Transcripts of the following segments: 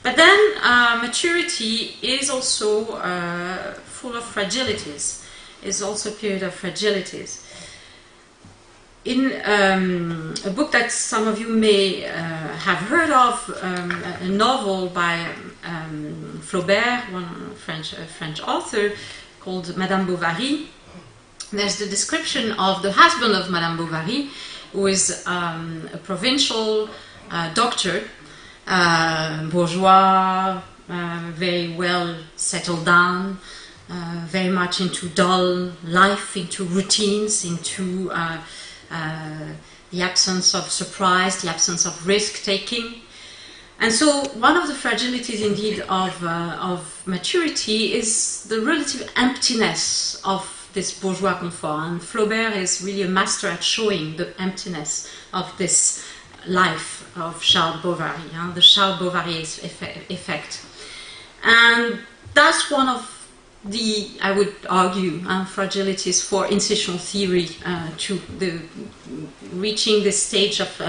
But then maturity is also full of fragilities, is also a period of fragilities. In a book that some of you may have heard of, a novel by Flaubert, one French author, called Madame Bovary, there's the description of the husband of Madame Bovary, who is a provincial doctor, bourgeois, very well settled down, very much into dull life, into routines, into the absence of surprise, the absence of risk-taking. And so one of the fragilities indeed of maturity is the relative emptiness of this bourgeois comfort. And Flaubert is really a master at showing the emptiness of this life of Charles Bovary, the Charles Bovary effect. And that's one of the, I would argue, fragilities for institutional theory to reaching this stage of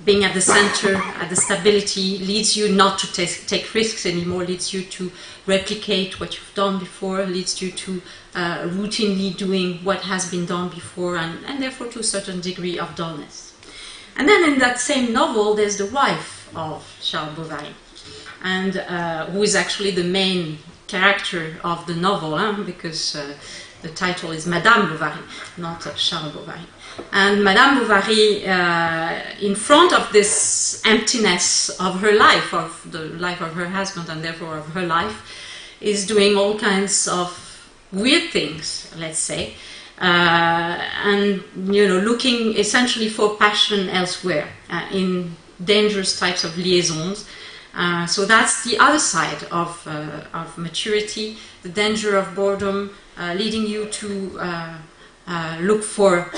being at the center, at the stability, leads you not to take risks anymore, leads you to replicate what you've done before, leads you to routinely doing what has been done before, and therefore to a certain degree of dullness. And then in that same novel, there's the wife of Charles Bovary, and who is actually the main character of the novel, because the title is Madame Bovary, not Charles Bovary. And Madame Bovary, in front of this emptiness of her life, of the life of her husband, and therefore of her life, is doing all kinds of weird things, let's say, and looking essentially for passion elsewhere, in dangerous types of liaisons. So that's the other side of maturity, the danger of boredom, leading you to look for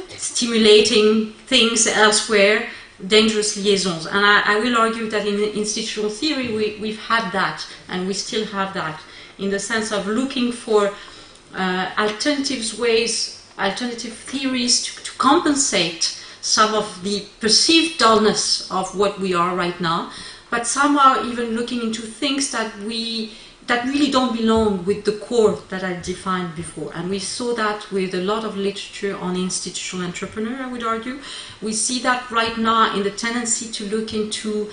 stimulating things elsewhere, dangerous liaisons. And I will argue that in institutional theory we've had that, and we still have that, in the sense of looking for alternative theories to compensate some of the perceived dullness of what we are right now, but somehow even looking into things that really don't belong with the core that I defined before. And we saw that with a lot of literature on institutional entrepreneur, I would argue. We see that right now in the tendency to look into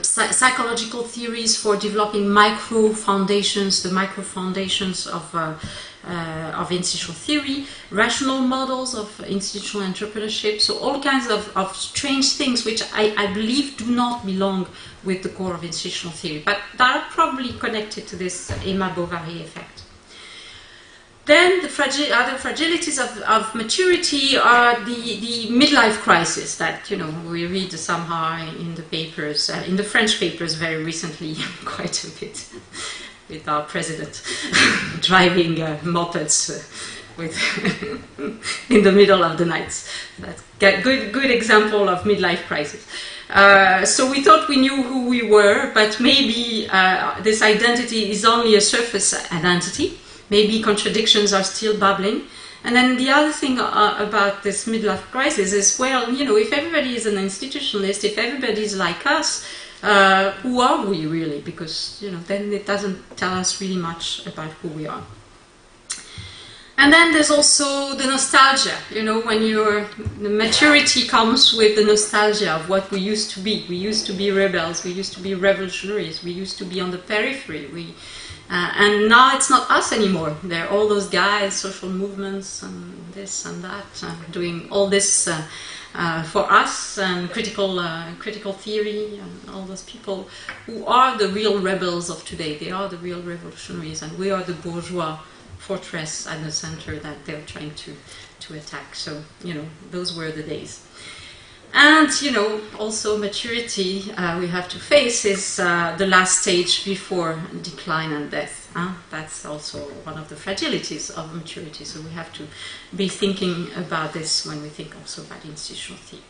psychological theories for developing micro foundations, the micro foundations of institutional theory, rational models of institutional entrepreneurship, so all kinds of strange things which I believe do not belong with the core of institutional theory, but that are probably connected to this Emma Bovary effect. Then the other fragilities of maturity are the midlife crisis that we read somehow in the papers, in the French papers very recently, quite a bit, with our president driving mopeds in the middle of the night. That's a good example of midlife crisis. So we thought we knew who we were, but maybe this identity is only a surface identity. Maybe contradictions are still bubbling. And then the other thing about this midlife crisis is, well, if everybody is an institutionalist, if everybody is like us, who are we really? Because, then it doesn't tell us really much about who we are. And then there's also the nostalgia, when the maturity comes with the nostalgia of what we used to be. We used to be rebels, we used to be revolutionaries, we used to be on the periphery. And now it's not us anymore. There are all those guys, social movements, and this and that, doing all this for us, and critical theory, and all those people who are the real rebels of today. They are the real revolutionaries, and we are the bourgeois fortress at the center that they're trying to attack. So, those were the days. And, also maturity we have to face is the last stage before decline and death. That's also one of the fragilities of maturity. So we have to be thinking about this when we think also about institutional theory.